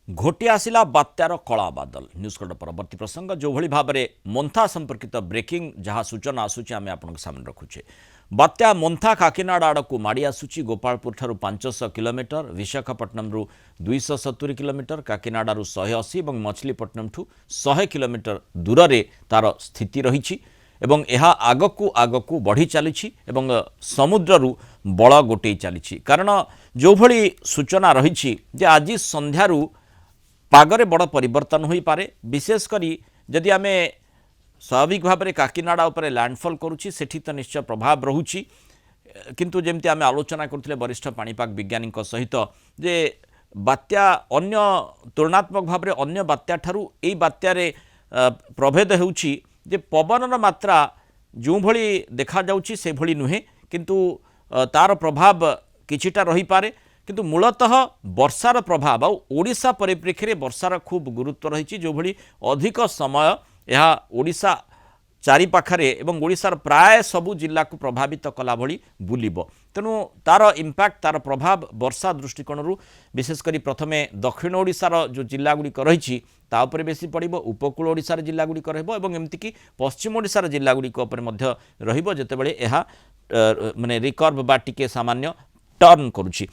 घोटी आसिला बात्यार कला बादल news cut परवर्ती प्रसंग जो भली भाव में मोन्था संपर्कित ब्रेकिंग जहाँ सूचना आसूची आम आप सामने रखुचे। बात्या मोन्था काकीनाड़ आड़ को माड़ी आसूची गोपालपुर ठारू 500 किलोमीटर, विशाखापट्टनम रु 270 किलोमीटर, काकीनाड़ू 180 और मछलीपट्टनम ठू 100 किलोमीटर दूर रे तार स्थिति रही एवं यह आगकू बढ़ी चली समुद्रु बल गोटे चली कारण जो भली सूचना रही आज संध्यारू पागरे बड़ परिवर्तन हो पारे। विशेषकर जदि आम स्वाभाविक भाव में काकीनाड़ा उपरे लैंडफॉल करुच्ची सेठी तो निश्चय प्रभाव रोची, किंतु जमती आम आलोचना करते वरिष्ठ पाणीपाग वैज्ञानिक सहित जे बात्या अन्य तुलनात्मक भाव में अन्य बात्या ठारू एई बात्यारे प्रभेद होउची जे पवनर मात्रा जो भली देखा जाउची से भली नुहे, किंतु तार प्रभाव किछिटा रही पारे। किंतु मूलतः वर्षार प्रभाव ओडिशा परिप्रेक्षी में वर्षार खूब गुरुत्व रही जो भली अधिक समय यह ओडिशा चारिपाखे एवं ओडिशार प्राय सबु जिला को प्रभावित कला भली बुलिब। तेणु तार इम्पैक्ट तार प्रभाव वर्षा दृष्टिकोण विशेषकर प्रथमे दक्षिण ओडिशार जो जिलागुड़िक रही तापर बेसी पड़ब, उपकूल ओडिशार जिलागुड़िक रमतीक पश्चिम ओडिशार जिलागुड़िक रहिबो जेतेबेले यह माने रिकर्व बा टिके सामान्य टर्न करुछि।